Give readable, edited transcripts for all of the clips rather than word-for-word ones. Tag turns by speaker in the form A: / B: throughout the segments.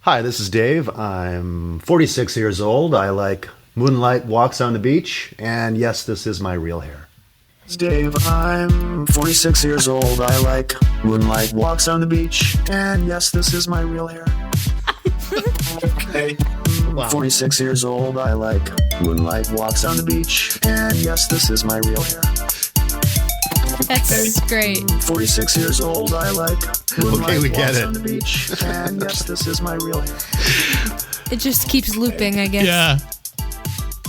A: Hi, this is Dave. I'm 46 years old. I like moonlight walks on the beach, and yes, this is my real hair. It's Dave. I'm 46 years old. I like moonlight walks on the beach, and yes, this is my real hair. Okay. Wow. 46 years old. I like moonlight walks on the beach, and yes, this is my real hair.
B: That's great.
A: 46 years old. I like moonlight walks on the beach, and yes, this is my real hair.
B: It just keeps looping, I guess.
C: Yeah.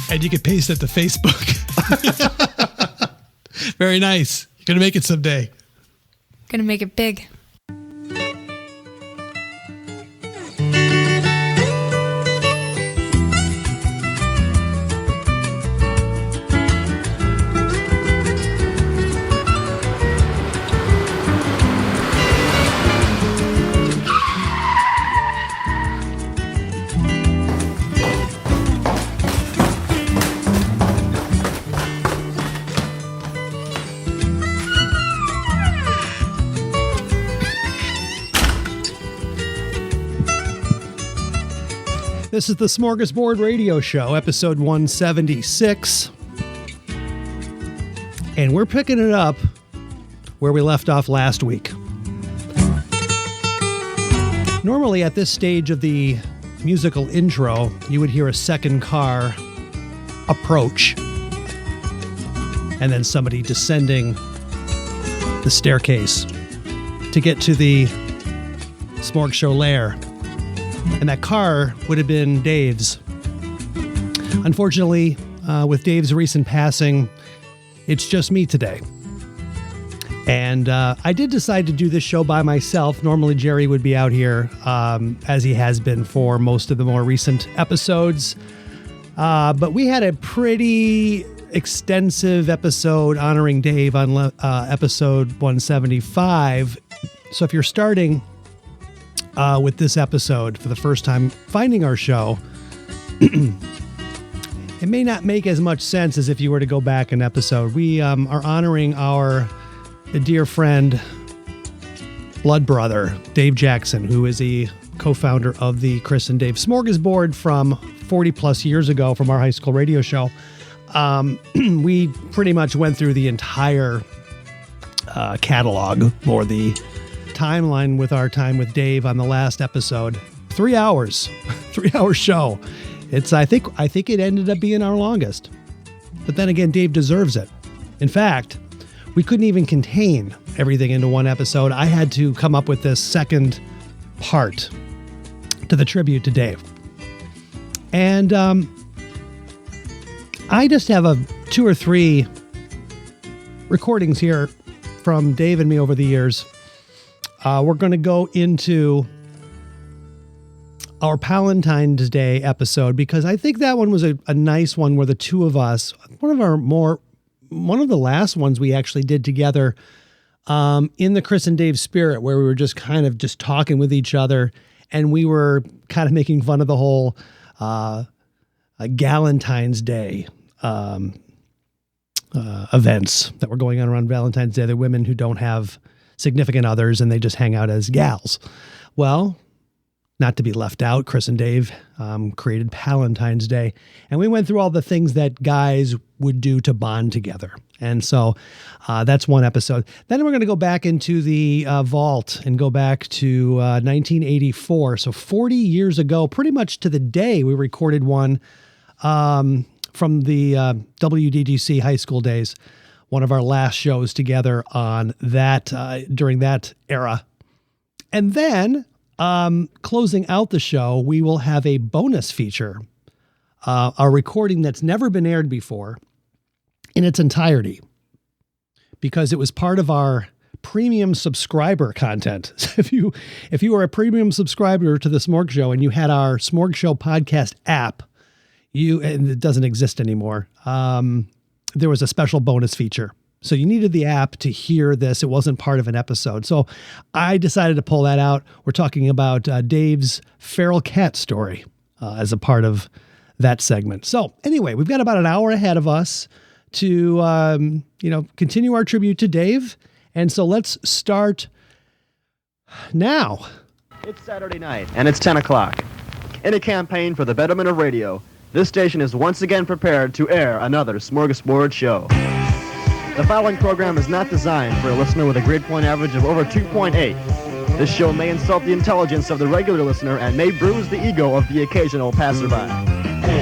C: And you can paste it to Facebook. Very nice. You're going to make it someday.
B: Gonna make it big.
C: This is the Smorgasbord Radio Show, episode 176. And we're picking it up where we left off last week. Normally at this stage of the musical intro, you would hear a second car approach and then somebody descending the staircase to get to the SmorgShow lair. And that car would have been Dave's. Unfortunately, with Dave's recent passing, it's just me today. And I did decide to do this show by myself. Normally, Jerry would be out here, as he has been for most of the more recent episodes. But we had a pretty extensive episode honoring Dave on episode 175. So if you're starting with this episode for the first time finding our show, it may not make as much sense as if you were to go back an episode. We are honoring our dear friend, blood brother, Dave Jackson, who is a co-founder of the Chris and Dave Smorgasbord from 40 plus years ago from our high school radio show. We pretty much went through the entire catalog, or the timeline with our time with Dave on the last episode. 3 hours, 3 hour show. I think it ended up being our longest. But then again, Dave deserves it. In fact, we couldn't even contain everything into one episode. I had to come up with this second part to the tribute to Dave. And I just have 2 or 3 recordings here from Dave and me over the years. We're going to go into our Palentine's Day episode because I think that one was a nice one where the two of us, one of the last ones we actually did together in the Chris and Dave spirit, where we were just kind of just talking with each other, and we were kind of making fun of the whole Galentine's Day events that were going on around Valentine's Day. The women who don't have significant others and they just hang out as gals. Well, not to be left out, Chris and Dave created Palentine's Day, and we went through all the things that guys would do to bond together. And so that's one episode. Then we're going to go back into the vault and go back to 1984. So 40 years ago, pretty much to the day, we recorded one from the WDGC high school days. One of our last shows together on that during that era. And then closing out the show, we will have a bonus feature, a recording that's never been aired before in its entirety, because it was part of our premium subscriber content. So if you were a premium subscriber to the Smorg Show and you had our SmorgShow Podcast app, and it doesn't exist anymore, there was a special bonus feature. So you needed the app to hear this. It wasn't part of an episode. So I decided to pull that out. We're talking about Dave's feral cat story as a part of that segment. So anyway, we've got about an hour ahead of us to, continue our tribute to Dave. And so let's start now.
A: It's Saturday night, and it's 10 o'clock. in a campaign for the betterment of radio, this station is once again prepared to air another Smorgasbord Show. The following program is not designed for a listener with a grade point average of over 2.8. This show may insult the intelligence of the regular listener and may bruise the ego of the occasional passerby.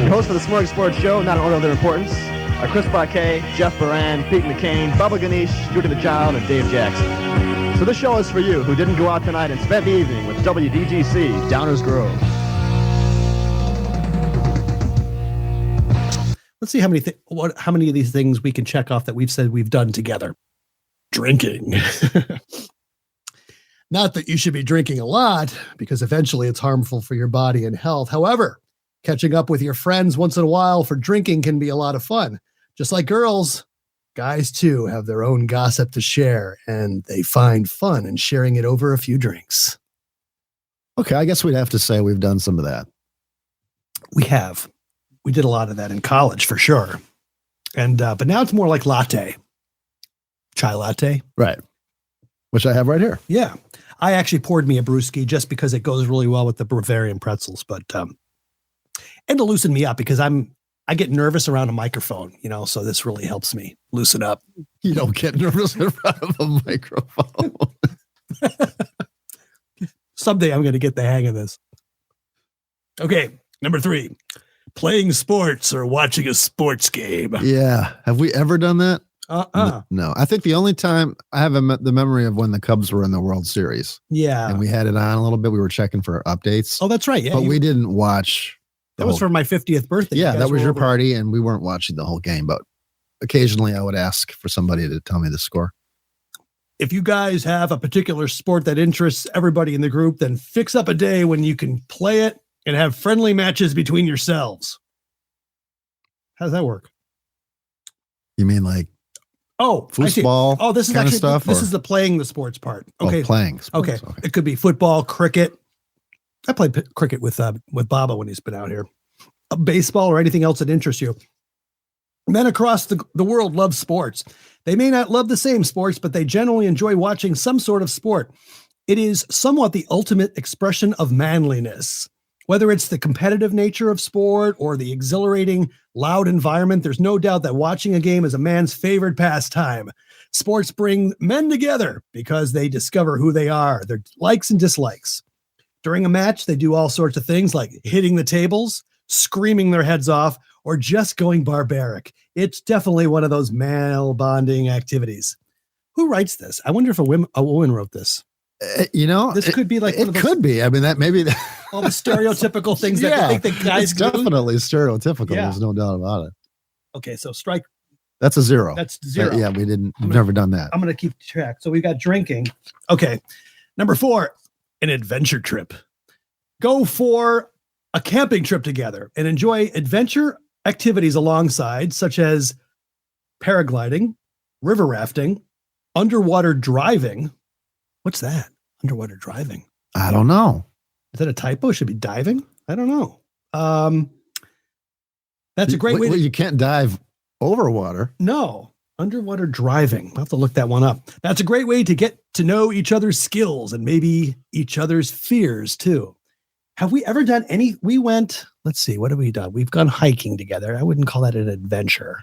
A: Your hosts for the Smorgasbord Show, not in order of their importance, are Chris Baquet, Jeff Baran, Pete McCain, Bubba Ganesh, Judy the Child, and Dave Jackson. So this show is for you who didn't go out tonight and spend the evening with WDGC Downers Grove.
C: Let's see how many of these things we can check off that we've said we've done together. Drinking. Not that you should be drinking a lot, because eventually it's harmful for your body and health. However, catching up with your friends once in a while for drinking can be a lot of fun. Just like girls, guys too have their own gossip to share, and they find fun in sharing it over a few drinks.
A: Okay, I guess we'd have to say we've done some of that.
C: We have. We did a lot of that in college for sure. And but now it's more like latte. Chai latte.
A: Right. Which I have right here.
C: Yeah. I actually poured me a brewski just because it goes really well with the Bavarian pretzels, but and to loosen me up, because I get nervous around a microphone, so this really helps me loosen up.
A: You don't get nervous in front of a microphone.
C: Someday I'm going to get the hang of this. Okay, number 3. Playing sports or watching a sports game.
A: Yeah. Have we ever done that? No. I think the only time I have the memory of when the Cubs were in the World Series.
C: Yeah.
A: And we had it on a little bit. We were checking for updates.
C: Oh, that's right. Yeah.
A: But we didn't watch.
C: That was for my 50th birthday.
A: Yeah, that was your party, and we weren't watching the whole game. But occasionally I would ask for somebody to tell me the score.
C: If you guys have a particular sport that interests everybody in the group, then fix up a day when you can play it and have friendly matches between yourselves. How does that work?
A: You mean like
C: foosball? Oh, this is actually
A: stuff.
C: This is the playing the sports part. Okay,
A: playing. Sports.
C: Okay, it could be football, cricket. I played cricket with Baba when he's been out here. Baseball or anything else that interests you. Men across the world love sports. They may not love the same sports, but they generally enjoy watching some sort of sport. It is somewhat the ultimate expression of manliness. Whether it's the competitive nature of sport or the exhilarating, loud environment, there's no doubt that watching a game is a man's favorite pastime. Sports bring men together because they discover who they are, their likes and dislikes. During a match, they do all sorts of things like hitting the tables, screaming their heads off, or just going barbaric. It's definitely one of those male bonding activities. Who writes this? I wonder if a woman wrote this. This could be like
A: it could be. I mean, that maybe
C: all the stereotypical things that I think the guys
A: do. Definitely stereotypical. Yeah. There's no doubt about it.
C: Okay, so strike.
A: That's a 0.
C: That's 0.
A: Yeah, we've never done that.
C: I'm going to keep track. So we've got drinking. Okay, number 4, an adventure trip. Go for a camping trip together and enjoy adventure activities alongside, such as paragliding, river rafting, underwater driving. What's that? Underwater driving.
A: I don't know.
C: Is that a typo? Should be diving? I don't know. That's a great way.
A: You can't dive over water.
C: No. Underwater driving. I'll have to look that one up. That's a great way to get to know each other's skills and maybe each other's fears too. Have we ever done let's see, what have we done? We've gone hiking together. I wouldn't call that an adventure.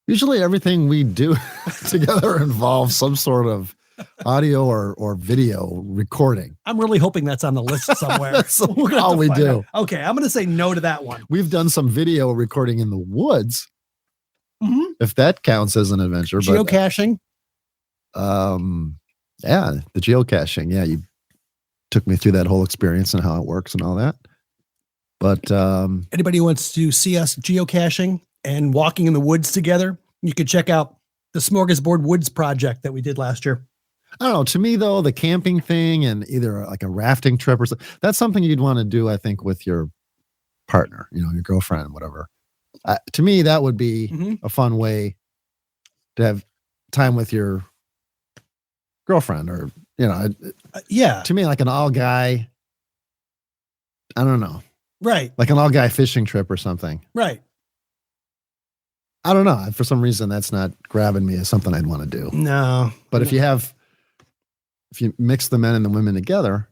A: Usually everything we do together involves some sort of audio or video recording.
C: I'm really hoping that's on the list somewhere.
A: That's all we do.
C: Out. Okay, I'm going to say no to that one.
A: We've done some video recording in the woods, if that counts as an adventure.
C: Geocaching?
A: Yeah, the geocaching. Yeah, you took me through that whole experience and how it works and all that. But
C: anybody who wants to see us geocaching and walking in the woods together, you can check out the Smorgasbord Woods project that we did last year.
A: I don't know. To me, though, the camping thing and either like a rafting trip or something, that's something you'd want to do, I think, with your partner, your girlfriend, whatever. To me, that would be a fun way to have time with your girlfriend or,
C: yeah.
A: To me, like an all guy, I don't know.
C: Right.
A: Like an all guy fishing trip or something.
C: Right.
A: I don't know. For some reason, that's not grabbing me as something I'd want to do.
C: No.
A: But if you mix the men and the women together,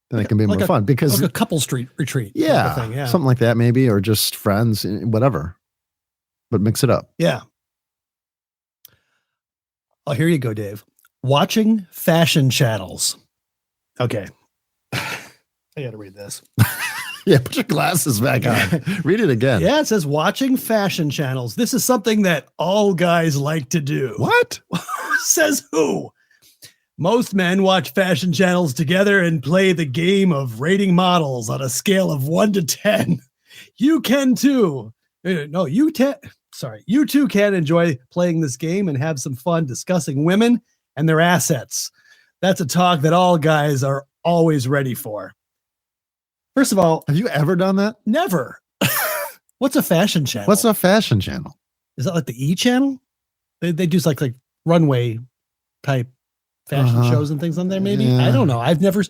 A: then it can be more fun because
C: like a couple street retreat.
A: Yeah,
C: type of thing, yeah.
A: Something like that maybe, or just friends, whatever. But mix it up.
C: Yeah. Oh, here you go, Dave. Watching fashion channels. Okay. I got to read this.
A: Yeah, put your glasses back on. Read it again.
C: Yeah, it says watching fashion channels. This is something that all guys like to do.
A: What?
C: Says who? Most men watch fashion channels together and play the game of rating models on a scale of 1 to 10. You can too. No, you too can enjoy playing this game and have some fun discussing women and their assets. That's a talk that all guys are always ready for. First of all,
A: have you ever done that?
C: Never. What's a fashion channel?
A: What's a fashion channel?
C: Is that like the E channel? They do like runway type fashion shows and things on there, maybe? Yeah. I don't know. I've never.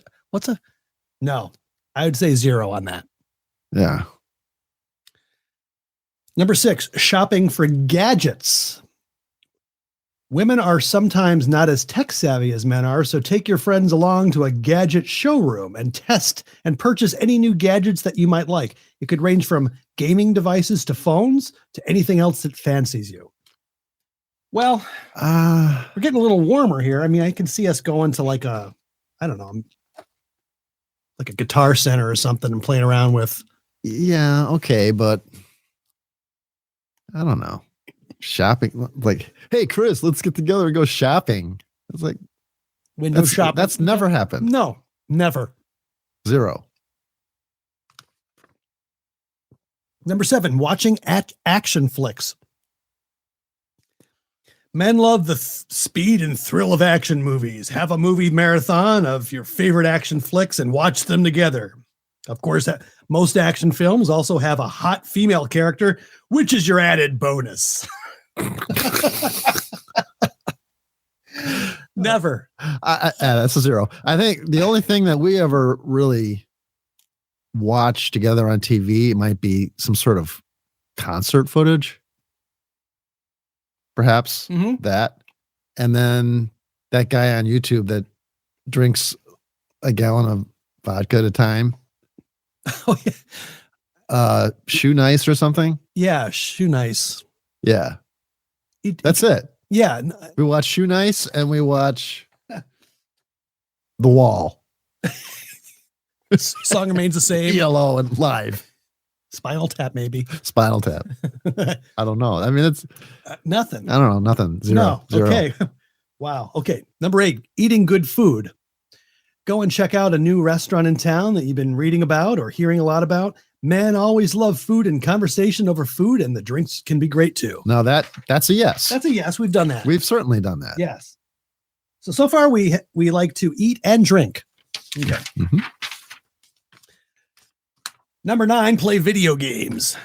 C: No, I would say 0 on that.
A: Yeah.
C: Number 6, shopping for gadgets. Women are sometimes not as tech savvy as men are, so take your friends along to a gadget showroom and test and purchase any new gadgets that you might like. It could range from gaming devices to phones to anything else that fancies you. Well, we're getting a little warmer here. I mean, I can see us going to like a Guitar Center or something and playing around with.
A: Yeah, okay, but I don't know. Shopping, like, hey, Chris, let's get together and go shopping. It's like
C: window shopping.
A: That's never happened.
C: No, never.
A: 0.
C: Number 7, watching action flicks. Men love the speed and thrill of action movies. Have a movie marathon of your favorite action flicks and watch them together. Of course, most action films also have a hot female character, which is your added bonus. Never.
A: That's a 0. I think the only thing that we ever really watch together on TV might be some sort of concert footage. Perhaps that. And then that guy on YouTube that drinks a gallon of vodka at a time.
C: Oh, yeah.
A: Shoe Nice or something.
C: Yeah. Shoe Nice.
A: Yeah. That's it.
C: Yeah.
A: We watch Shoe Nice and we watch The Wall.
C: Song remains the same.
A: Yellow and Live.
C: Spinal Tap, maybe.
A: Spinal Tap. I don't know. I mean, it's
C: nothing.
A: I don't know. Nothing. 0.
C: No.
A: 0.
C: Okay. Wow. Okay. Number 8, eating good food. Go and check out a new restaurant in town that you've been reading about or hearing a lot about. Men always love food and conversation over food, and the drinks can be great too.
A: Now that's a yes.
C: That's a yes. We've done that.
A: We've certainly done that.
C: Yes. So far we like to eat and drink. Okay.
A: Mm-hmm.
C: Number 9, play video games.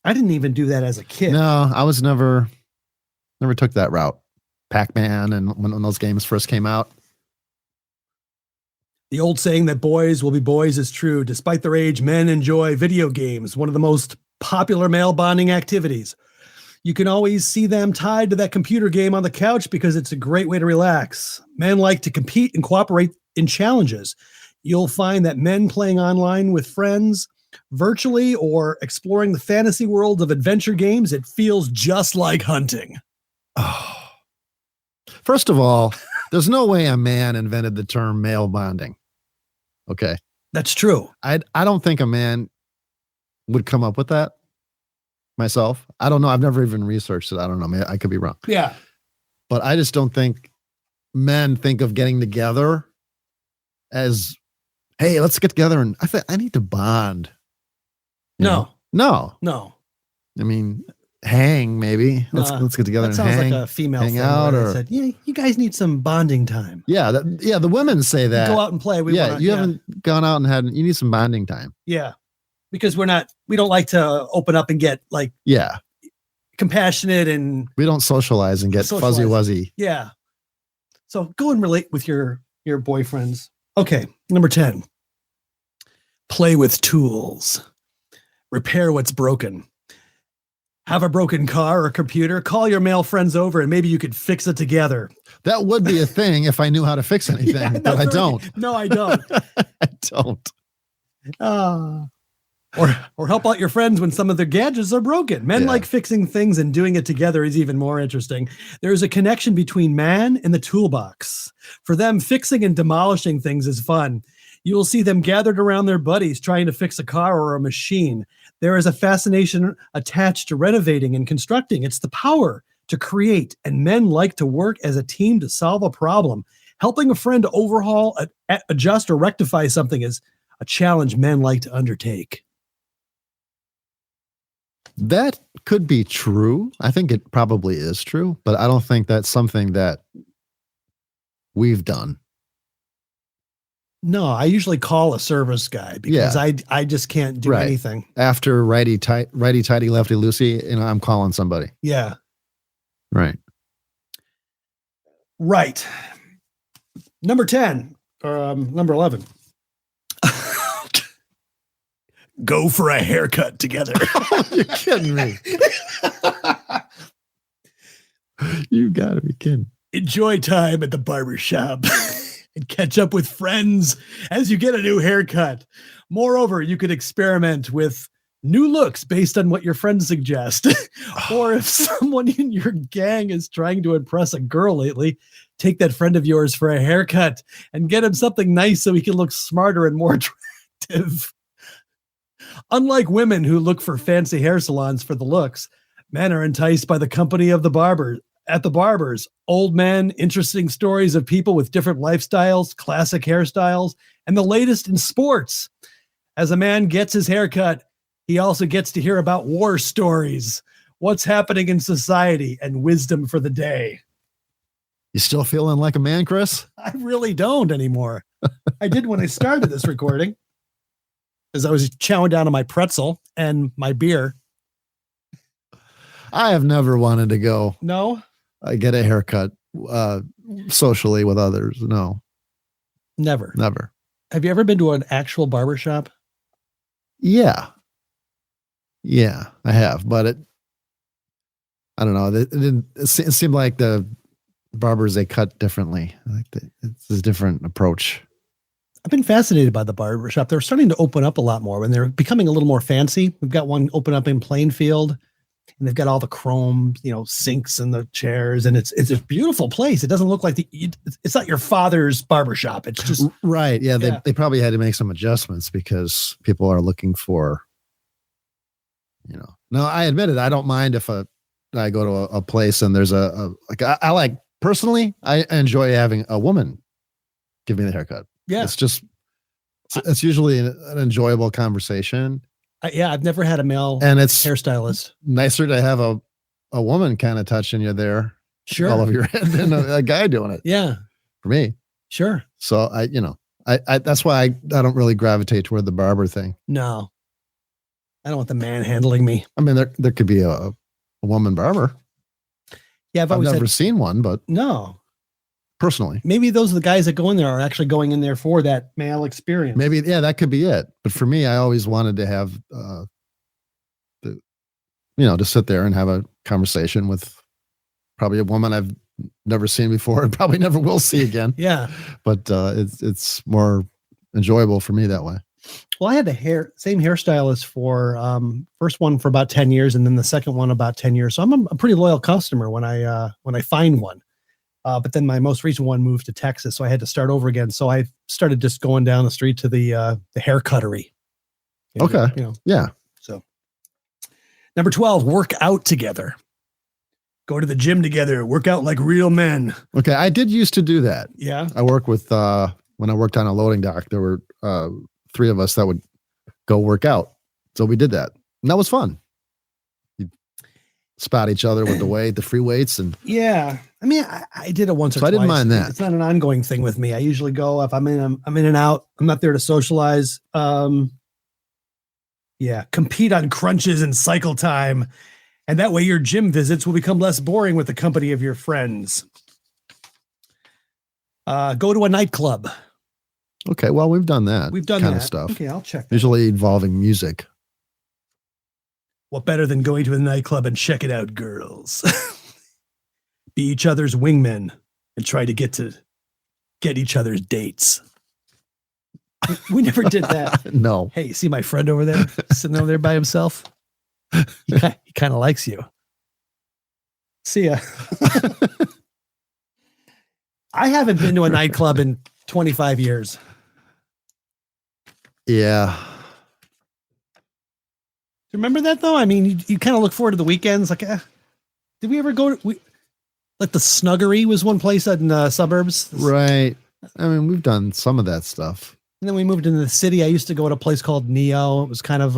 C: I didn't even do that as a kid.
A: No, I was never took that route. Pac-Man and when those games first came out.
C: The old saying that boys will be boys is true. Despite their age, men enjoy video games, one of the most popular male bonding activities. You can always see them tied to that computer game on the couch because it's a great way to relax. Men like to compete and cooperate in challenges. You'll find that men playing online with friends, virtually, or exploring the fantasy world of adventure games, it feels just like hunting.
A: Oh. First of all, there's no way a man invented the term male bonding. Okay.
C: That's true.
A: I don't think a man would come up with that myself. I don't know. I've never even researched it. I don't know. I could be wrong.
C: Yeah.
A: But I just don't think men think of getting together as, hey, let's get together and I need to bond.
C: No.
A: No.
C: I
A: mean, hang maybe. Let's get together and hang.
C: Sounds like a female
A: hang
C: thing
A: out, or
C: said, yeah, you guys need some bonding time.
A: Yeah, the women say that.
C: Go out and play.
A: You haven't gone out and you need some bonding time.
C: Yeah, because we don't like to open up and get like compassionate, and
A: we don't socialize and get fuzzy wuzzy.
C: Yeah, so go and relate with your boyfriends. Okay, number 10. Play with tools. Repair what's broken. Have a broken car or computer, call your male friends over and maybe you could fix it together.
A: That would be a thing if I knew how to fix anything, but I don't.
C: No, I don't.
A: I don't.
C: Or help out your friends when some of their gadgets are broken. Men like fixing things, and doing it together is even more interesting. There is a connection between man and the toolbox. For them, fixing and demolishing things is fun. You will see them gathered around their buddies trying to fix a car or a machine. There is a fascination attached to renovating and constructing. It's the power to create, and men like to work as a team to solve a problem. Helping a friend overhaul, adjust, or rectify something is a challenge men like to undertake.
A: That could be true. I think it probably is true, but I don't think that's something that we've done.
C: No, I usually call a service guy because I just can't do anything.
A: After righty tighty, lefty loosey, I'm calling somebody.
C: Yeah.
A: Right.
C: Right. Number 10 or number 11. Go for a haircut together.
A: You're kidding me. You gotta be kidding.
C: Enjoy time at the barber shop and catch up with friends as you get a new haircut. Moreover, you could experiment with new looks based on what your friends suggest. Or if someone in your gang is trying to impress a girl lately, take that friend of yours for a haircut and get him something nice so he can look smarter and more attractive. Unlike women who look for fancy hair salons for the looks, men are enticed by the company of the barber. At the barbers, old men, interesting stories of people with different lifestyles, classic hairstyles, and the latest in sports. As a man gets his haircut, he also gets to hear about war stories, what's happening in society, and wisdom for the day.
A: You still feeling like a man, Chris?
C: I really don't anymore. I did when I started this recording, as I was chowing down on my pretzel and my beer.
A: I have never wanted to go.
C: No?
A: Get a haircut socially with others. No.
C: Never.
A: Never.
C: Have you ever been to an actual barbershop?
A: Yeah. Yeah, I have. But I don't know. It seemed like the barbers, they cut differently. It's a different approach.
C: I've been fascinated by the barbershop. They're starting to open up a lot more, and they're becoming a little more fancy. We've got one open up in Plainfield, and they've got all the chrome, sinks and the chairs, and it's a beautiful place. It doesn't look like it's not your father's barbershop. It's just
A: right. Yeah, they probably had to make some adjustments because people are looking for, No, I admit it. I don't mind if I go to a place and there's I like personally, I enjoy having a woman give me the haircut.
C: Yeah.
A: It's usually an enjoyable conversation.
C: I've never had a male
A: and it's
C: hairstylist.
A: Nicer to have a woman kind of touching you there.
C: Sure.
A: All of your head than a guy doing it.
C: Yeah.
A: For me.
C: Sure.
A: So I that's why I don't really gravitate toward the barber thing.
C: No. I don't want the man handling me.
A: I mean, there could be a woman barber.
C: Yeah.
A: I've never seen one, but
C: no.
A: Personally,
C: maybe those are the guys that go in there are actually going in there for that male experience.
A: Maybe, yeah, that could be it. But for me, I always wanted to have to sit there and have a conversation with probably a woman I've never seen before and probably never will see again.
C: Yeah,
A: but it's more enjoyable for me that way.
C: Well, I had the same hairstylist for first one for about 10 years, and then the second one about 10 years. So I'm a pretty loyal customer when I find one. But then my most recent one moved to Texas, so I had to start over again. So I started just going down the street to the hair cuttery.
A: Okay. Yeah.
C: So number 12, work out together. Go to the gym together. Work out like real men.
A: Okay. I did used to do that.
C: Yeah.
A: I work with, when I worked on a loading dock, there were 3 of us that would go work out. So we did that. And that was fun. You'd spot each other with the weight, the free weights. And
C: yeah. I mean, I did it once or twice.
A: I didn't mind that.
C: It's not an ongoing thing with me. I usually go if I'm in and out. I'm not there to socialize. Yeah. Compete on crunches and cycle time. And that way your gym visits will become less boring with the company of your friends. Go to a nightclub.
A: Okay. Well, we've done that.
C: We've done
A: kind
C: that.
A: of stuff.
C: Okay. I'll check that.
A: Usually involving music.
C: What better than going to a nightclub and checking out girls? Be each other's wingmen. and try to get each other's dates. We never did that.
A: No.
C: Hey, you see my friend over there sitting over there by himself? He kind of likes you. See ya. I haven't been to a nightclub in 25 years.
A: Yeah.
C: Remember that though? I mean, you kind of look forward to the weekends. Like, did we ever go to, like the Snuggery was one place in the suburbs.
A: Right. I mean, we've done some of that stuff.
C: And then we moved into the city. I used to go to a place called Neo. It was kind of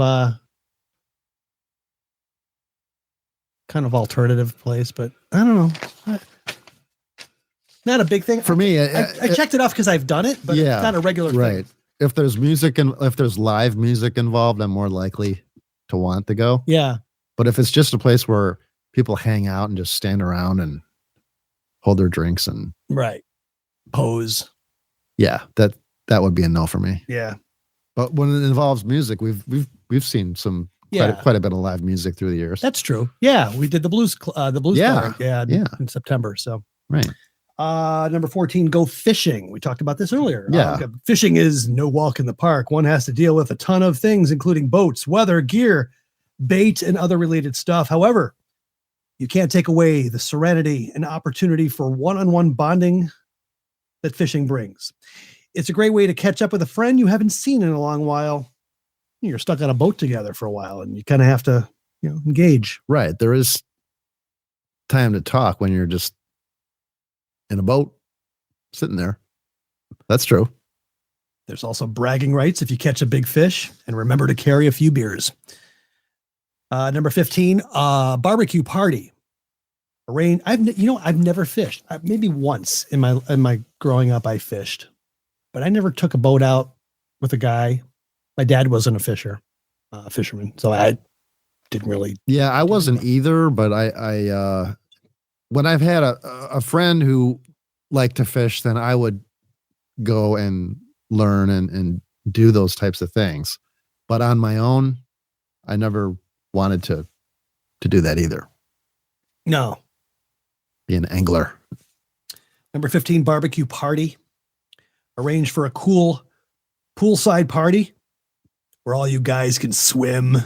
C: alternative place, but I don't know. Not a big thing.
A: For me,
C: I checked it off because I've done it, but it's not a regular thing.
A: Right. If there's music and if there's live music involved, I'm more likely to want to go.
C: Yeah.
A: But if it's just a place where people hang out and just stand around and hold their drinks and
C: pose.
A: Yeah, that would be a no for me.
C: Yeah.
A: But when it involves music, we've seen some quite a bit of live music through the years.
C: That's true. Yeah, we did the blues bar, in September. So
A: right.
C: Number 14, go fishing. We talked about this earlier.
A: Yeah.
C: Fishing is no walk in the park. One has to deal with a ton of things, including boats, weather, gear, bait, and other related stuff. However, you can't take away the serenity and opportunity for one-on-one bonding that fishing brings. It's a great way to catch up with a friend you haven't seen in a long while. You're stuck on a boat together for a while and you kind of have to, engage.
A: Right. There is time to talk when you're just in a boat sitting there. That's true.
C: There's also bragging rights if you catch a big fish, and remember to carry a few beers. Number 15, barbecue party. I've never fished. Maybe once in my growing up, I fished, but I never took a boat out with a guy. My dad wasn't a fisherman, so I didn't really. Yeah,
A: I wasn't either, but I when I've had a friend who liked to fish, then I would go and learn and do those types of things. But on my own, I never wanted to do that either.
C: No.
A: Be an angler.
C: Number 15, barbecue party. Arrange for a cool poolside party where all you guys can swim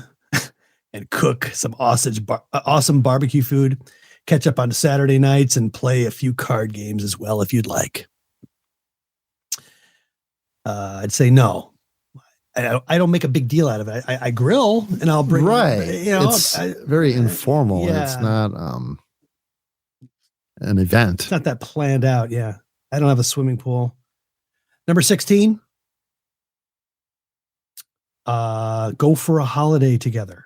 C: and cook some awesome barbecue food. Catch up on Saturday nights and play a few card games as well if you'd like. I'd say no. I don't make a big deal out of it. I grill and I'll bring
A: it's very informal.
C: Yeah.
A: It's not an event.
C: It's not that planned out. Yeah. I don't have a swimming pool. Number 16. Go for a holiday together.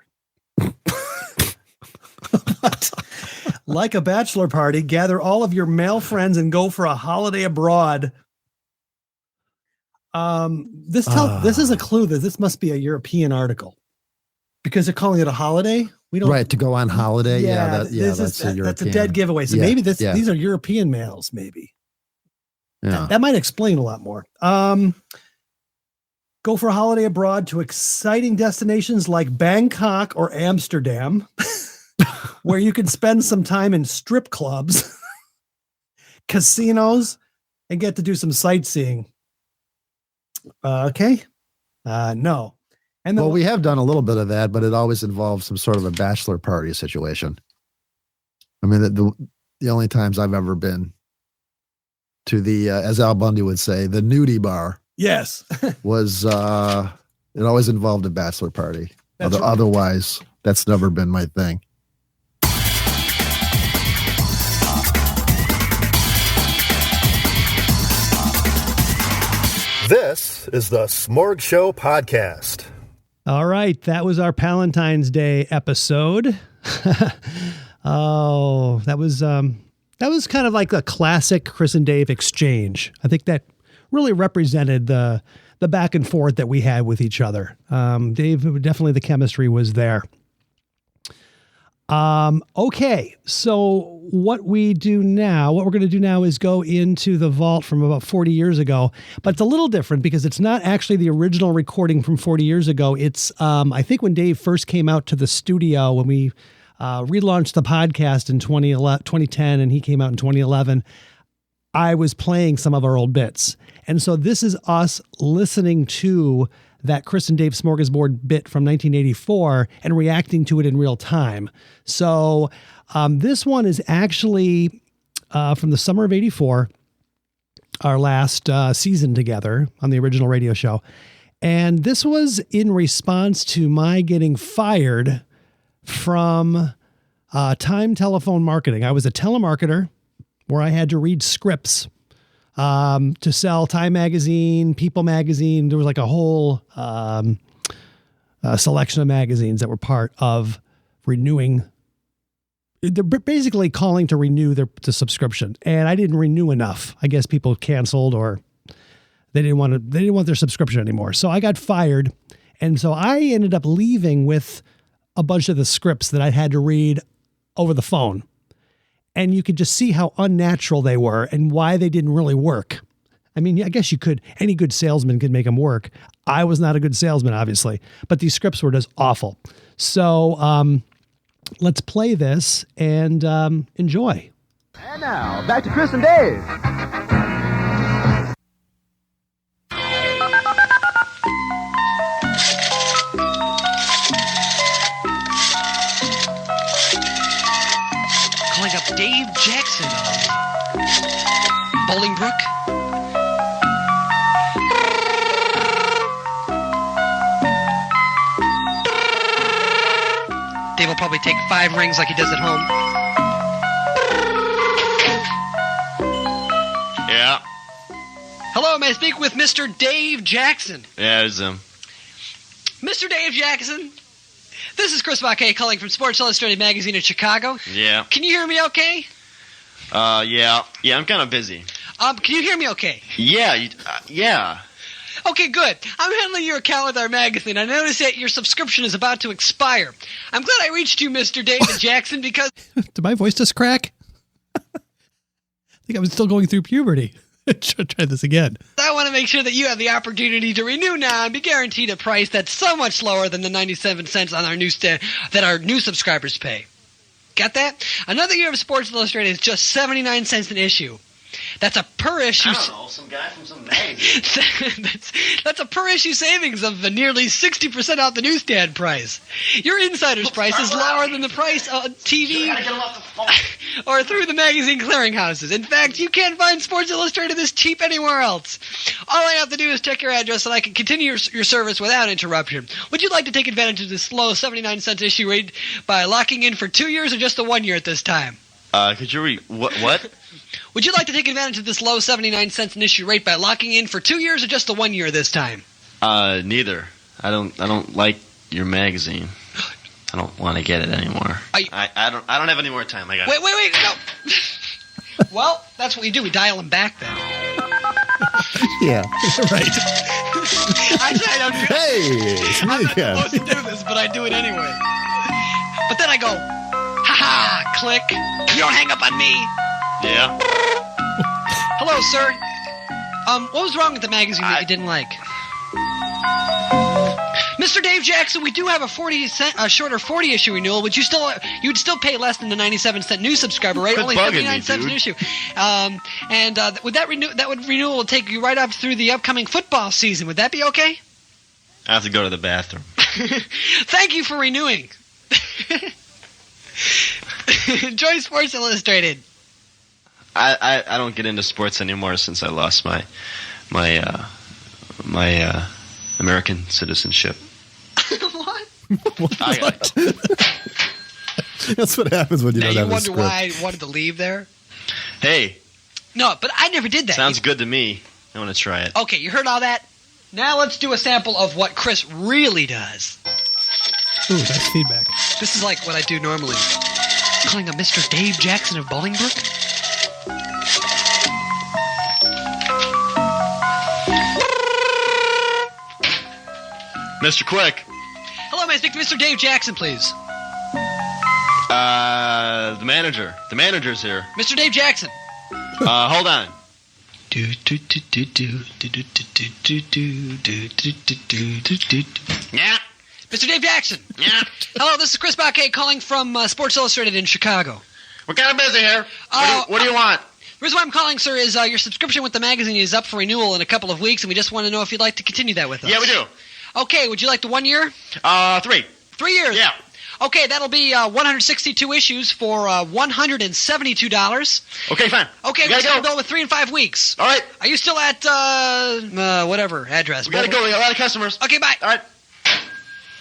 C: What? Like a bachelor party, gather all of your male friends and go for a holiday abroad. This is a clue that this must be a European article because they're calling it a holiday. We don't
A: to go on holiday. That's
C: a dead giveaway. So maybe these are European males. Maybe that might explain a lot more. Go for a holiday abroad to exciting destinations like Bangkok or Amsterdam, where you can spend some time in strip clubs, casinos, and get to do some sightseeing. Okay. No. And
A: we have done a little bit of that, but it always involves some sort of a bachelor party situation. I mean, the only times I've ever been to the, as Al Bundy would say, the nudie bar.
C: Yes.
A: was, it always involved a bachelor party. Otherwise, that's never been my thing. This is the SmorgShow Podcast.
C: All right. That was our Palentine's Day episode. That was kind of like a classic Chris and Dave exchange. I think that really represented the back and forth that we had with each other. Dave, definitely the chemistry was there. Okay. So what we're going to do now is go into the vault from about 40 years ago, but it's a little different because it's not actually the original recording from 40 years ago. It's, I think when Dave first came out to the studio, when we, relaunched the podcast in 2010 and he came out in 2011, I was playing some of our old bits. And so this is us listening to that Chris and Dave Smorgasbord bit from 1984 and reacting to it in real time. So this one is actually from the summer of 84, our last season together on the original radio show. And this was in response to my getting fired from Time Telephone Marketing. I was a telemarketer where I had to read scripts to sell Time Magazine, People Magazine. There was like a whole selection of magazines that were part of renewing. They're basically calling to renew the subscription. And I didn't renew enough. I guess people canceled or they didn't want their subscription anymore. So I got fired. And so I ended up leaving with a bunch of the scripts that I had to read over the phone. And you could just see how unnatural they were and why they didn't really work. I mean, I guess you could, any good salesman could make them work. I was not a good salesman, obviously, but these scripts were just awful. So let's play this and enjoy.
A: And now, back to Chris and Dave.
D: Calling up Dave Jackson of Bolingbrook. Dave will probably take 5 rings like he does at home.
E: Yeah.
D: Hello, may I speak with Mr. Dave Jackson?
E: Yeah, it's him.
D: Mr. Dave Jackson, this is Chris Baquet calling from Sports Illustrated magazine in Chicago.
E: Yeah.
D: Can you hear me okay?
E: Yeah, I'm kind of busy.
D: Can you hear me okay?
E: Yeah, yeah.
D: Okay, good. I'm handling your account with our magazine. I noticed that your subscription is about to expire. I'm glad I reached you, Mr. David Jackson, because...
C: Did my voice just crack? I think I was still going through puberty. Try this again.
D: I want to make sure that you have the opportunity to renew now and be guaranteed a price that's so much lower than the 97 cents on our newsstand that our new subscribers pay. Got that? Another year of Sports Illustrated is just 79 cents an issue. That's a per issue.
E: I don't know, some guy from some magazine.
D: that's a per issue savings of nearly 60% off the newsstand price. Your insider's price is lower than the price of TV or through the magazine clearinghouses. In fact, you can't find Sports Illustrated this cheap anywhere else. All I have to do is check your address and I can continue your service without interruption. Would you like to take advantage of this low 79 cents issue rate by locking in for 2 years or just the 1 year at this time?
E: Could you read what?
D: Would you like to take advantage of this low 79 cents an issue rate by locking in for 2 years or just the 1 year this time?
E: Neither. I don't like your magazine. I don't want to get it anymore. I don't have any more time. I got
D: Wait, no. Well, that's what we do. We dial them back then.
C: Yeah, right.
D: Actually, I don't do that.
A: Hey,
D: I'm not
A: yeah.
D: supposed to do this, but I do it anyway. But then I go, ha-ha, click. You don't hang up on me.
E: Yeah.
D: Hello, sir. What was wrong with the magazine that you didn't like? Mr. Dave Jackson, we do have a shorter 40 issue renewal. Would you would still pay less than the 97 cent new subscriber rate, only 79 cents an issue. That renewal will take you right up through the upcoming football season. Would that be okay?
E: I have to go to the bathroom.
D: Thank you for renewing. Enjoy Sports Illustrated.
E: I don't get into sports anymore since I lost my American citizenship.
D: What?
A: What? That's what happens when you
D: Now
A: don't
D: you
A: have a
D: wonder
A: script.
D: why I wanted to leave there?
E: Hey,
D: No, but I never did that.
E: sounds good to me. I want to try it.
D: Okay, you heard all that? Now let's do a sample of what Chris really does.
C: Ooh, that's feedback.
D: This is like what I do normally. Calling up Mr. Dave Jackson of Bolingbrook.
E: Mr. Quick.
D: Hello, may I speak to Mr. Dave Jackson, please?
E: The manager. The manager's here.
D: Mr. Dave Jackson.
E: Hold on. Yeah.
D: Mr. Dave Jackson.
E: Yeah.
D: Hello, this is Chris Baquet calling from Sports Illustrated in Chicago.
E: We're kind of busy here.
D: Oh,
E: What do you want?
D: The reason why I'm calling, sir, is your subscription with the magazine is up for renewal in a couple of weeks, and we just want to know if you'd like to continue that with us.
E: Yeah, we do.
D: Okay, would you like the 1 year?
E: 3.
D: 3 years?
E: Yeah.
D: Okay, that'll be 162 issues for $172.
E: Okay, fine.
D: Okay, we'll start bill with 3 and 5 weeks.
E: All right.
D: Are you still at, whatever address?
E: We gotta go. We got a lot of customers.
D: Okay, bye.
E: All right.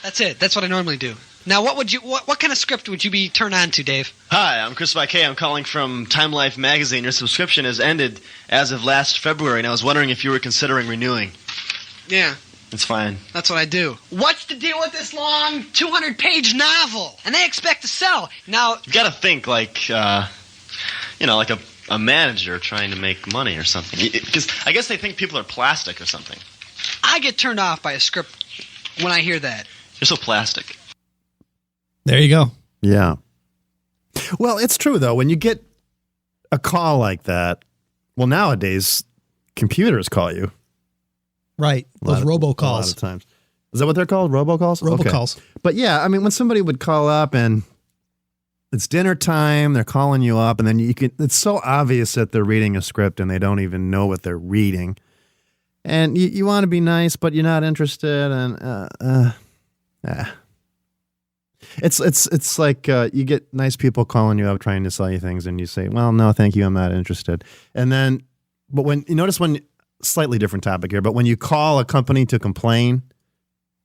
D: That's it. That's what I normally do. Now, what kind of script would you be turned on to, Dave?
E: Hi, I'm Chris K. I'm calling from Time Life magazine. Your subscription has ended as of last February, and I was wondering if you were considering renewing.
D: Yeah.
E: It's fine.
D: That's what I do. What's the deal with this long 200-page novel? And they expect to sell. Now,
E: You've got to think like, like a manager trying to make money or something. Because I guess they think people are plastic or something.
D: I get turned off by a script when I hear that.
E: You're so plastic.
C: There you go.
A: Yeah. Well, it's true, though. When you get a call like that, well, nowadays, computers call you.
C: Right. Those robocalls.
A: A lot of times. Is that what they're called? Robocalls?
C: Robocalls.
A: Okay. But yeah, I mean, when somebody would call up and it's dinner time, they're calling you up, and then it's so obvious that they're reading a script and they don't even know what they're reading. And you want to be nice, but you're not interested. And, It's like you get nice people calling you up trying to sell you things, and you say, well, no, thank you, I'm not interested. And then, but when you notice slightly different topic here, but when you call a company to complain,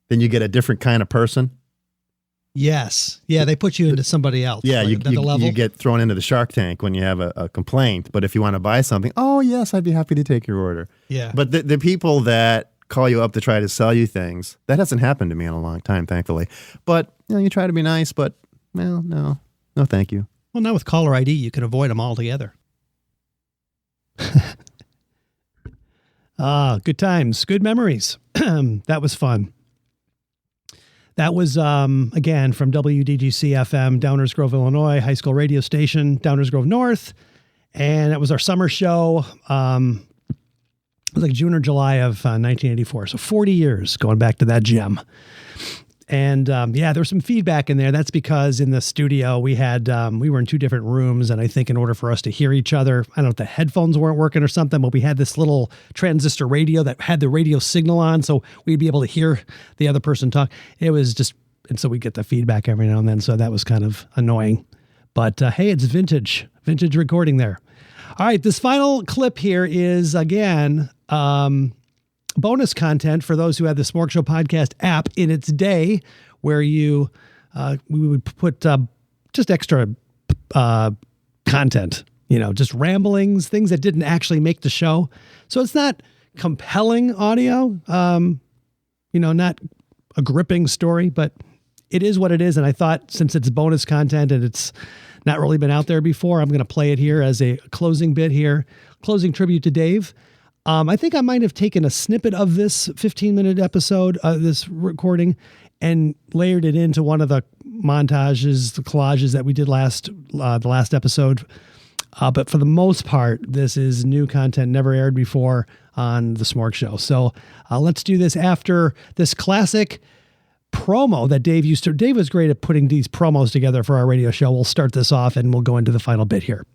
A: then you get a different kind of person.
C: Yes. Yeah, they put you into somebody else.
A: Yeah,
C: like
A: you get thrown into the Shark Tank when you have a complaint. But if you want to buy something, oh, yes, I'd be happy to take your order.
C: Yeah.
A: But the people that call you up to try to sell you things, that hasn't happened to me in a long time, thankfully. But you try to be nice, but, well, no, thank you.
C: Well, now with caller ID, you can avoid them altogether. Good times, good memories. That was fun. That was, again, from WDGC FM, Downers Grove, Illinois, high school radio station, Downers Grove North. And that was our summer show. It was like June or July of 1984. So 40 years going back to that gem. And there was some feedback in there. That's because in the studio we were in 2 different rooms, and I think in order for us to hear each other, I don't know if the headphones weren't working or something, but we had this little transistor radio that had the radio signal on, so we'd be able to hear the other person talk. It was just, and so we get the feedback every now and then, so that was kind of annoying. But hey, it's vintage recording there. All right, this final clip here is again. Bonus content for those who had the SmorgShow Podcast app in its day, where we would put just extra content, just ramblings, things that didn't actually make the show. So it's not compelling audio, not a gripping story, but it is what it is. And I thought since it's bonus content and it's not really been out there before, I'm going to play it here as a closing bit here, closing tribute to Dave. I think I might have taken a snippet of this 15-minute episode, this recording, and layered it into one of the montages, the collages that we did the last episode. But for the most part, this is new content, never aired before on the Smorg Show. So let's do this after this classic promo that Dave used to. Dave was great at putting these promos together for our radio show. We'll start this off and we'll go into the final bit here.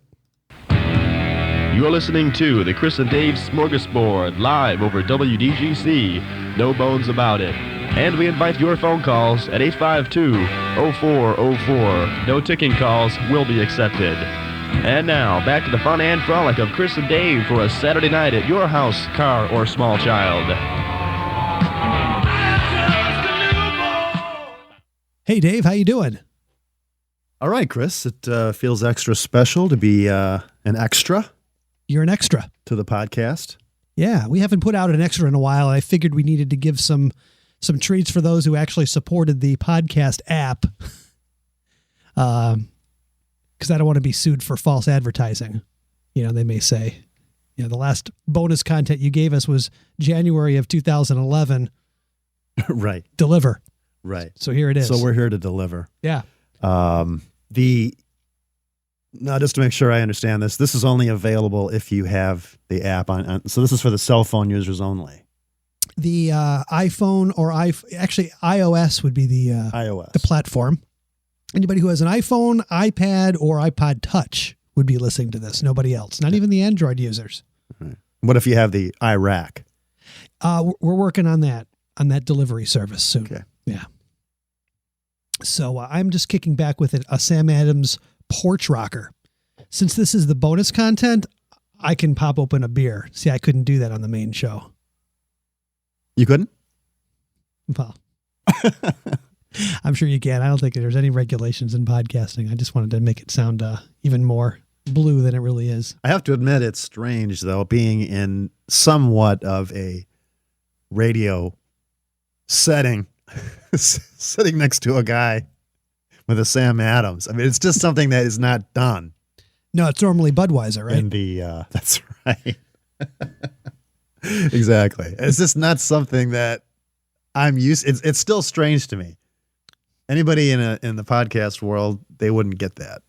F: You're listening to the Chris and Dave Smorgasbord live over WDGC. No bones about it. And we invite your phone calls at 852-0404. No ticking calls will be accepted. And now, back to the fun and frolic of Chris and Dave for a Saturday night at your house, car, or small child.
C: Hey, Dave, how you doing?
A: All right, Chris. It feels extra special to be an extra.
C: You're an extra
A: to the podcast.
C: Yeah, we haven't put out an extra in a while. I figured we needed to give some treats for those who actually supported the podcast app. Because I don't want to be sued for false advertising. They may say, the last bonus content you gave us was January of 2011.
A: Right.
C: Deliver.
A: Right.
C: So here it is.
A: So we're here to deliver.
C: Yeah.
A: Now, just to make sure I understand this is only available if you have the app on. So this is for the cell phone users only.
C: The iPhone or actually iOS would be the
A: iOS,
C: the platform. Anybody who has an iPhone, iPad, or iPod Touch would be listening to this. Nobody else, not even the Android users.
A: What if you have the iRack?
C: We're working on that delivery service soon.
A: Okay.
C: Yeah. So I'm just kicking back with a Sam Adams porch rocker. Since this is the bonus content, I can pop open a beer. See, I couldn't do that on the main show.
A: You couldn't?
C: Well, I'm sure you can. I don't think there's any regulations in podcasting. I just wanted to make it sound even more blue than it really is.
A: I have to admit, it's strange, though, being in somewhat of a radio setting, sitting next to a guy with a Sam Adams. I mean, it's just something that is not done.
C: No, it's normally Budweiser, right?
A: In the, that's right. Exactly. It's just not something that I'm used. It's still strange to me. Anybody in the podcast world, they wouldn't get that.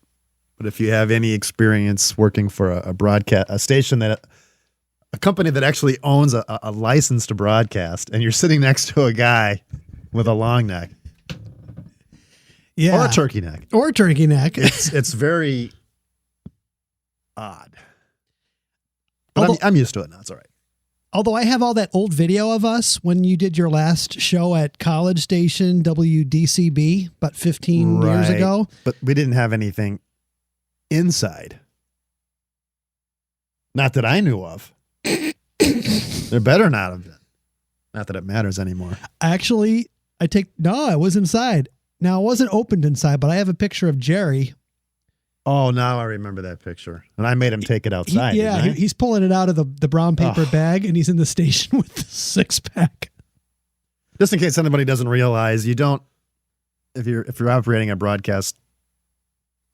A: But if you have any experience working for a broadcast, a station a company that actually owns a license to broadcast, and you're sitting next to a guy with a long neck,
C: yeah,
A: or a turkey neck,
C: it's
A: very odd. But I'm used to it now. It's all right.
C: Although I have all that old video of us when you did your last show at College Station WDCB about 15 years ago.
A: But we didn't have anything inside. Not that I knew of. There better not have been. Not that it matters anymore.
C: Actually, I was inside. Now, it wasn't opened inside, but I have a picture of Jerry.
A: Oh, now I remember that picture. And I made him take it outside.
C: He's pulling it out of the brown paper bag, and he's in the station with the 6-pack.
A: Just in case anybody doesn't realize, you don't, if you're operating a broadcast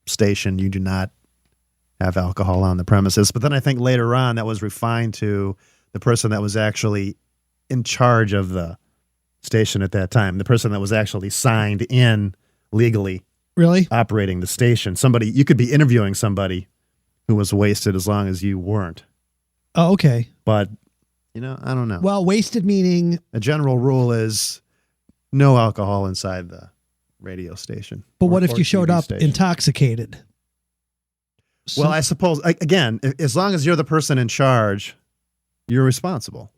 A: station, you do not have alcohol on the premises. But then I think later on that was refined to the person that was actually in charge of the station at that time, the person that was actually signed in legally.
C: Really?
A: Operating the station. You could be interviewing somebody who was wasted as long as you weren't.
C: Oh, okay.
A: But, I don't know.
C: Well, wasted meaning...
A: A general rule is no alcohol inside the radio station.
C: But what if you showed up intoxicated?
A: Well, I suppose, again, as long as you're the person in charge, you're responsible.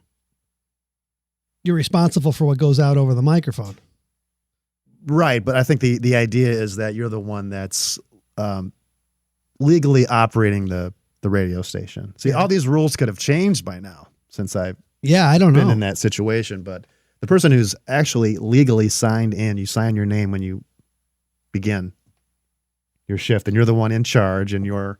C: You're responsible for what goes out over the microphone.
A: Right, but I think the idea is that you're the one that's legally operating the radio station. See, all these rules could have changed by now since I've
C: I don't know.
A: Been in that situation, but the person who's actually legally signed in, you sign your name when you begin your shift, and you're the one in charge, and you're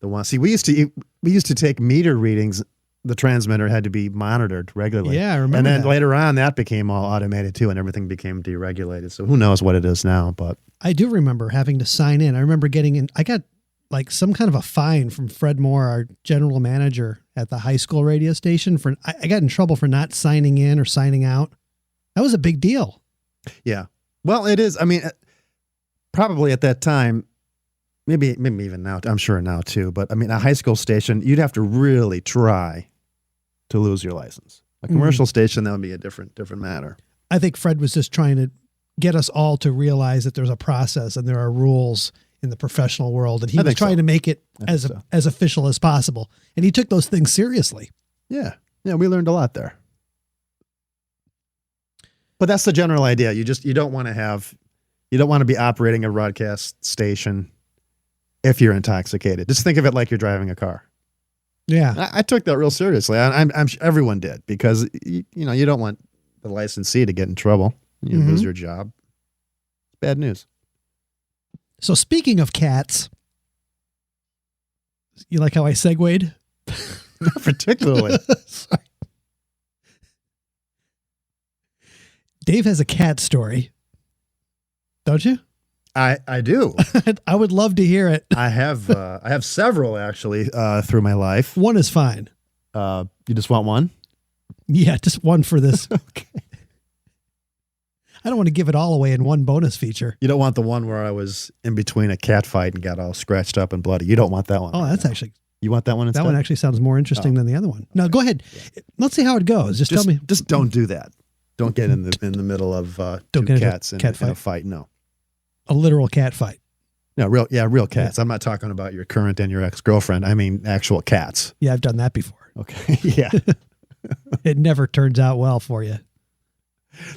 A: the one. See, we used to take meter readings. The transmitter had to be monitored regularly.
C: Yeah, I remember.
A: And then later on, that became all automated too, and everything became deregulated. So who knows what it is now? But
C: I do remember having to sign in. I remember getting in. I got like some kind of a fine from Fred Moore, our general manager at the high school radio station. I got in trouble for not signing in or signing out. That was a big deal.
A: Yeah. Well, it is. I mean, probably at that time. Maybe even now. I'm sure now too. But I mean, a high school station, you'd have to really try to lose your license. A commercial station, that would be a different matter.
C: I think Fred was just trying to get us all to realize that there's a process and there are rules in the professional world, and he was trying to make it as official as possible. And he took those things seriously. Yeah, we learned a lot there. But that's the general idea. You don't want to be operating a broadcast station if you're intoxicated. Just think of it like you're driving a car. Yeah. I took that real seriously. I'm sure everyone did, because you don't want the licensee to get in trouble. You lose your job. It's bad news. So speaking of cats, you like how I segued? Not particularly. Sorry. Dave has a cat story. Don't you? I do. I would love to hear it. I have several actually through my life. One is fine. You just want one? Yeah, just one for this. Okay. I don't want to give it all away in one bonus feature. You don't want the one where I was in between a cat fight and got all scratched up and bloody. You don't want that one. Oh, that's actually. You want that one instead? That one actually sounds more interesting than the other one. No, go ahead. Yeah. Let's see how it goes. Just tell me. Just don't do that. Don't get in the middle of two cats in a fight. No. A literal cat fight.
A: No, real cats. I'm not talking about your current and your ex-girlfriend. I mean actual cats.
C: Yeah, I've done that before.
A: Okay. Yeah.
C: It never turns out well for you.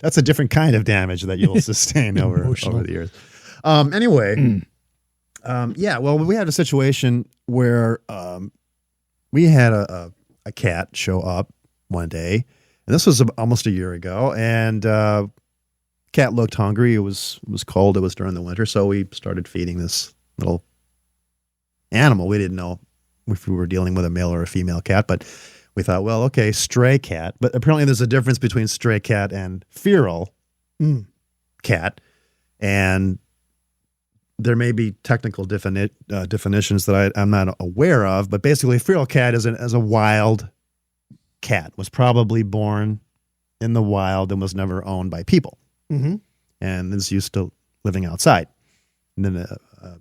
A: That's a different kind of damage that you'll sustain over the years. Anyway, well, we had a situation where we had a cat show up one day, and this was almost a year ago, and cat looked hungry. It was cold. It was during the winter, so we started feeding this little animal. We didn't know if we were dealing with a male or a female cat, but we thought, well, okay, stray cat. But apparently there's a difference between stray cat and feral cat. And there may be technical definitions that I'm not aware of. But basically, a feral cat is a wild cat, was probably born in the wild and was never owned by people. Mm-hmm. And is used to living outside. And then a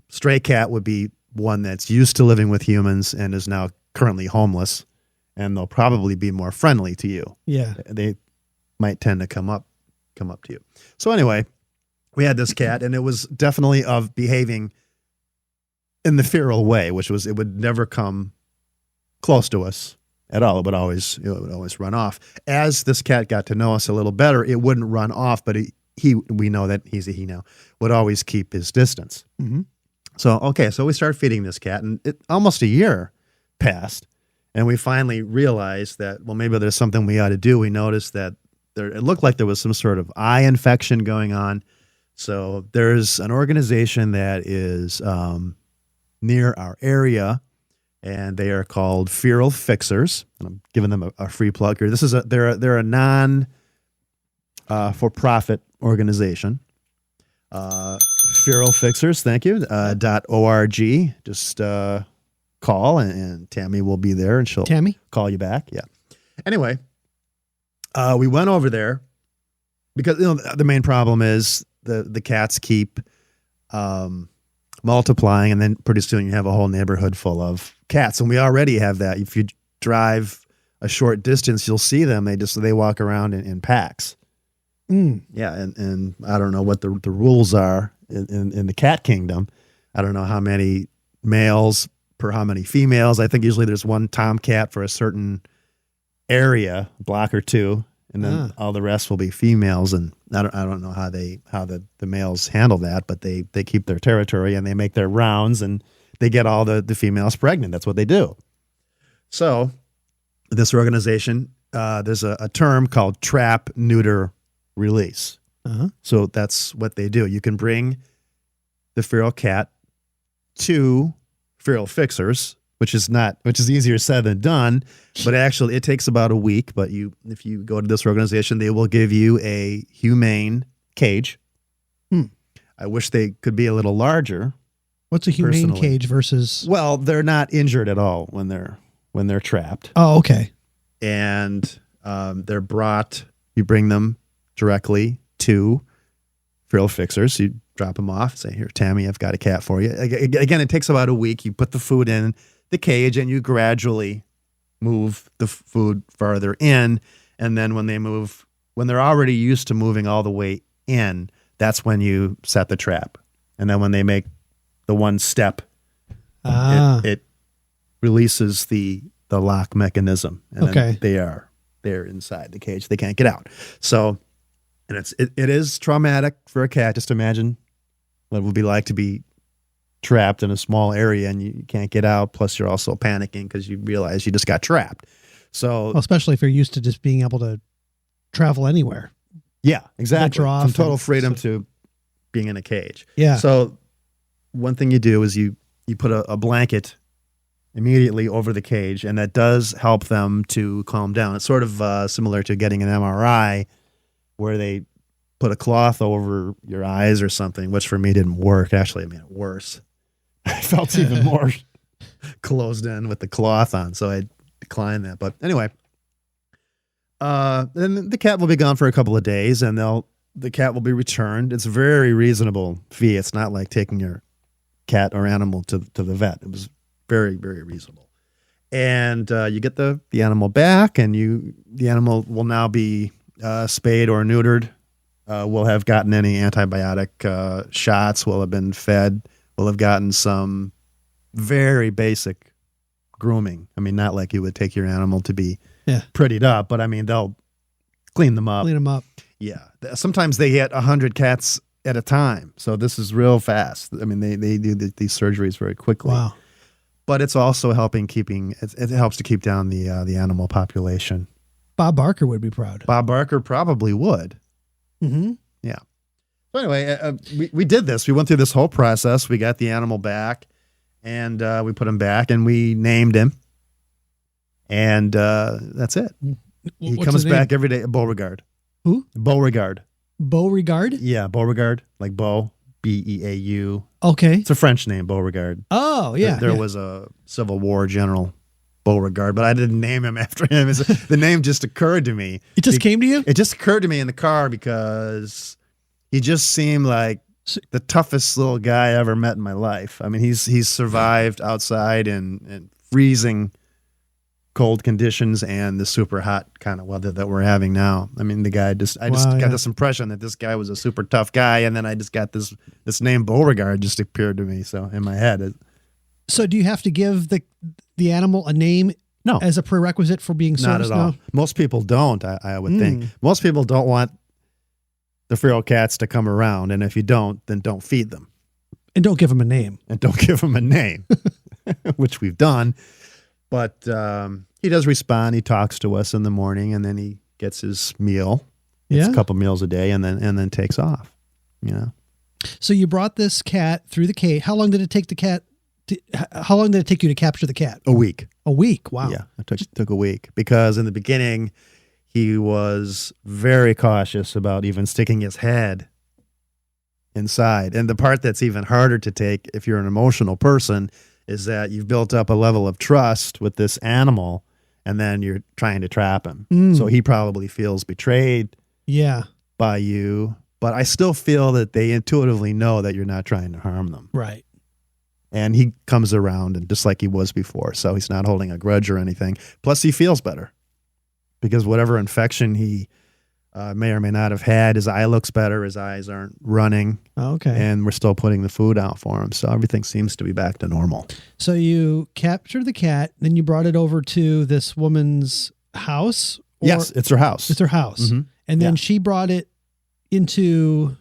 A: stray cat would be one that's used to living with humans and is now currently homeless. And they'll probably be more friendly to you.
C: Yeah.
A: They might tend to come up to you. So anyway, we had this cat, and it was definitely of behaving in the feral way, which was it would never come close to us at all. It would always run off. As this cat got to know us a little better, it wouldn't run off, but we know that he's a he now, would always keep his distance. Mm-hmm. So we started feeding this cat, and almost a year passed. And we finally realized that, well, maybe there's something we ought to do. We noticed that it looked like there was some sort of eye infection going on. So there's an organization that is near our area, and they are called Feral Fixers. And I'm giving them a free plug here. They're a non for-profit organization. Feral Fixers, thank you. .org. Just call, and Tammy will be there, and she'll call you back. Yeah. Anyway, we went over there because the main problem is the cats keep multiplying, and then pretty soon you have a whole neighborhood full of cats, and we already have that. If you drive a short distance, you'll see them. They walk around in packs. Yeah, and I don't know what the rules are in the cat kingdom. I don't know how many males per how many females. I think usually there's one tomcat for a certain area, block or two, and then all the rest will be females. And I don't know how the males handle that, but they keep their territory and they make their rounds and they get all the females pregnant. That's what they do. So this organization, there's a term called trap, neuter, release. So that's what they do. You can bring the feral cat to Feral Fixers, which is easier said than done, but actually it takes about a week. But if you go to this organization, they will give you a humane cage. I wish they could be a little larger.
C: What's a humane cage versus?
A: Well, they're not injured at all when they're trapped.
C: Oh, okay.
A: And they're brought. You bring them directly to Feral Fixers. You drop them off, say, here, Tammy, I've got a cat for you. Again, it takes about a week. You put the food in the cage and you gradually move the food farther in. And then when they're already used to moving all the way in, that's when you set the trap. And then when they make the one step, it releases the lock mechanism. And then they're inside the cage. They can't get out. So, and it is traumatic for a cat. Just imagine what it would be like to be trapped in a small area and you can't get out. Plus, you're also panicking because you realize you just got trapped. So,
C: especially if you're used to just being able to travel anywhere.
A: Yeah, exactly.
C: From
A: total freedom to being in a cage.
C: Yeah.
A: So, one thing you do is you put a blanket immediately over the cage, and that does help them to calm down. It's sort of similar to getting an MRI, where they put a cloth over your eyes or something, which for me didn't work. Actually, it made it worse. I felt even more closed in with the cloth on, so I declined that. But anyway, then the cat will be gone for a couple of days, and the cat will be returned. It's a very reasonable fee. It's not like taking your cat or animal to the vet. It was very, very reasonable. And you get the animal back, and the animal will now be spayed or neutered, will have gotten any antibiotic shots, will have been fed will have gotten some very basic grooming. I mean, not like you would take your animal to be prettied up, but I mean, they'll clean them up. Yeah. Sometimes they get 100 cats at a time. So this is real fast. I mean, they do these surgeries very quickly.
C: Wow.
A: But it's also it helps to keep down the animal population.
C: Bob Barker would be proud.
A: Bob Barker probably would.
C: Mm-hmm.
A: Yeah. So anyway, we did this. We went through this whole process. We got the animal back, and we put him back, and we named him. And that's it. He comes back every day. Beauregard.
C: Who?
A: Beauregard.
C: Beauregard?
A: Yeah, Beauregard, like Beau, Beau.
C: Okay.
A: It's a French name, Beauregard.
C: Oh, yeah.
A: There was a Civil War general, Beauregard, but I didn't name him after him. The name just occurred to me.
C: It just came to you?
A: It just occurred to me in the car because he just seemed like the toughest little guy I ever met in my life. I mean, he's survived outside in freezing cold conditions and the super hot kind of weather that we're having now. I mean, the guy I just got this impression that this guy was a super tough guy, and then I just got this name Beauregard just appeared to me. So in my head.
C: So do you have to give the animal a name?
A: No.
C: As a prerequisite for being serviced?
A: Not at all.
C: No?
A: Most people don't. I would think most people don't want the feral cats to come around, and if you don't, then don't feed them,
C: and don't give them a name,
A: which we've done. But he does respond. He talks to us in the morning, and then he gets his meal. It's a couple meals a day, and then takes off. You know.
C: So you brought this cat through the cage. How long did it take how long did it take you to capture the cat?
A: A week.
C: A week. Wow.
A: Yeah, it took a week because in the beginning he was very cautious about even sticking his head inside. And the part that's even harder to take if you're an emotional person is that you've built up a level of trust with this animal, and then you're trying to trap him. So he probably feels betrayed by you, but I still feel that they intuitively know that you're not trying to harm them.
C: Right.
A: And he comes around and just like he was before, so he's not holding a grudge or anything. Plus, he feels better because whatever infection he may or may not have had, his eye looks better, his eyes aren't running.
C: Okay.
A: And we're still putting the food out for him, so everything seems to be back to normal.
C: So you captured the cat, then you brought it over to this woman's house?
A: Yes, it's her house.
C: It's her house.
A: Mm-hmm.
C: And then she brought it into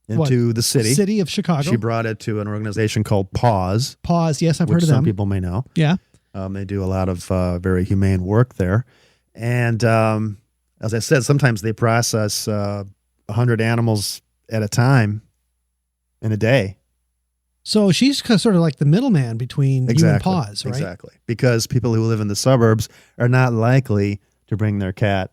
A: the city
C: of Chicago.
A: She brought it to an organization called Paws.
C: Paws, yes, I've heard of them.
A: Some people may know.
C: Yeah.
A: They do a lot of very humane work there. And as I said, sometimes they process 100 animals at a time in a day.
C: So she's sort of like the middleman between you and Paws, right?
A: Exactly. Because people who live in the suburbs are not likely to bring their cat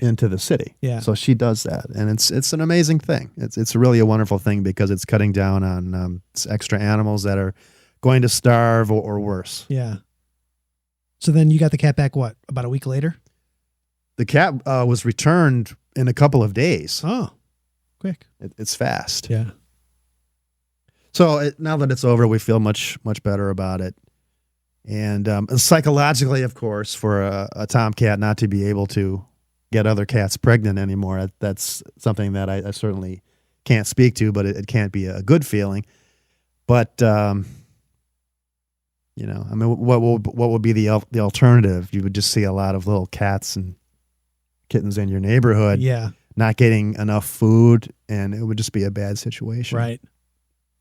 A: into the city.
C: Yeah.
A: So she does that. And it's an amazing thing. It's really a wonderful thing because it's cutting down on extra animals that are going to starve or worse.
C: Yeah. So then you got the cat back, what, about a week later?
A: The cat was returned in a couple of days.
C: Oh, quick.
A: It's fast.
C: Yeah.
A: So now that it's over, we feel much, much better about it. And psychologically, of course, for a tomcat not to be able to get other cats pregnant anymore, that's something that I certainly can't speak to, but it can't be a good feeling. But, I mean, what would be the alternative? You would just see a lot of little cats and kittens in your neighborhood not getting enough food, and it would just be a bad situation.
C: Right.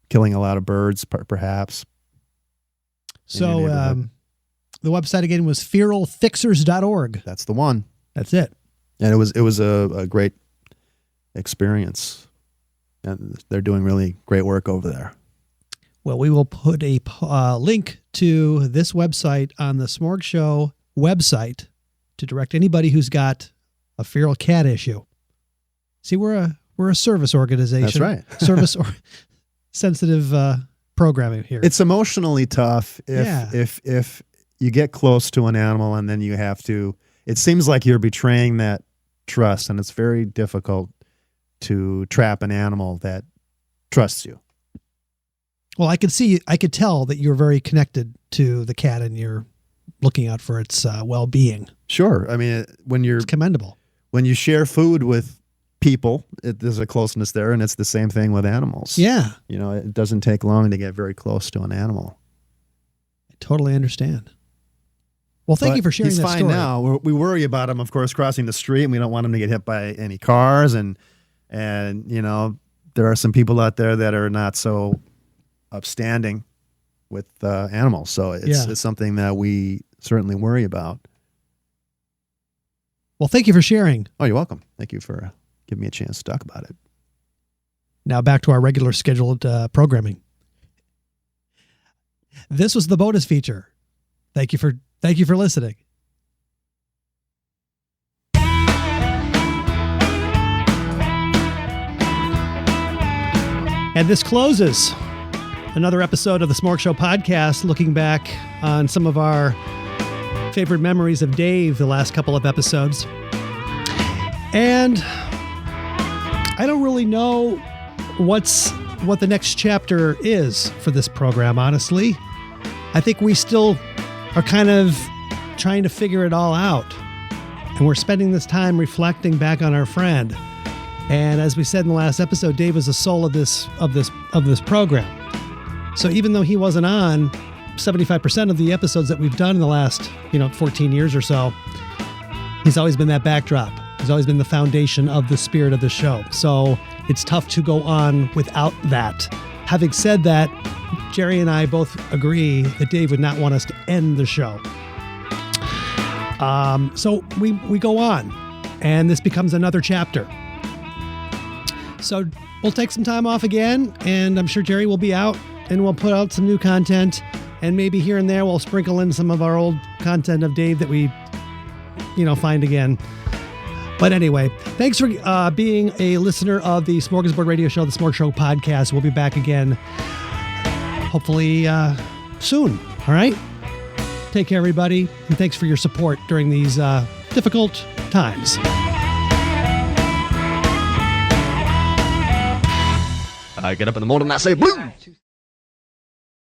A: Killing a lot of birds, perhaps.
C: So the website again was feralfixers.org.
A: That's the one.
C: That's it.
A: And it was a great experience. And they're doing really great work over there.
C: Well, we will put a link to this website on the Smorg Show website to direct anybody who's got a feral cat issue. See, we're a service organization.
A: That's right.
C: Service or sensitive programming here.
A: It's emotionally tough if you get close to an animal and then you have to. It seems like you're betraying that trust, and it's very difficult to trap an animal that trusts you.
C: Well, I could tell that you're very connected to the cat and you're looking out for its well-being.
A: Sure. I mean,
C: It's commendable.
A: When you share food with people, there's a closeness there, and it's the same thing with animals.
C: Yeah.
A: You know, it doesn't take long to get very close to an animal.
C: I totally understand. Well, thank you for sharing that story.
A: He's fine now. We worry about him, of course, crossing the street, and we don't want him to get hit by any cars. And you know, there are some people out there that are not so upstanding with animals. So it's something that we certainly worry about.
C: Well, thank you for sharing.
A: Oh, you're welcome. Thank you for giving me a chance to talk about it.
C: Now back to our regular scheduled programming. This was the bonus feature. Thank you for listening. And this closes another episode of the SmorgShow Podcast, looking back on some of our favorite memories of Dave the last couple of episodes. And I don't really know what the next chapter is for this program, honestly. I think we still are kind of trying to figure it all out. And we're spending this time reflecting back on our friend. And as we said in the last episode, Dave is the soul of this program. So even though he wasn't on 75% of the episodes that we've done in the last, 14 years or so, he's always been that backdrop. He's always been the foundation of the spirit of the show. So it's tough to go on without that. Having said that, Jerry and I both agree that Dave would not want us to end the show. So we go on, and this becomes another chapter. So we'll take some time off again, and I'm sure Jerry will be out, and we'll put out some new content, and maybe here and there we'll sprinkle in some of our old content of Dave that we, find again. But anyway, thanks for being a listener of the Smorgasbord Radio Show, the SmorgShow Podcast. We'll be back again, hopefully soon. All right? Take care, everybody, and thanks for your support during these difficult times.
F: I get up in the morning and I say, blue!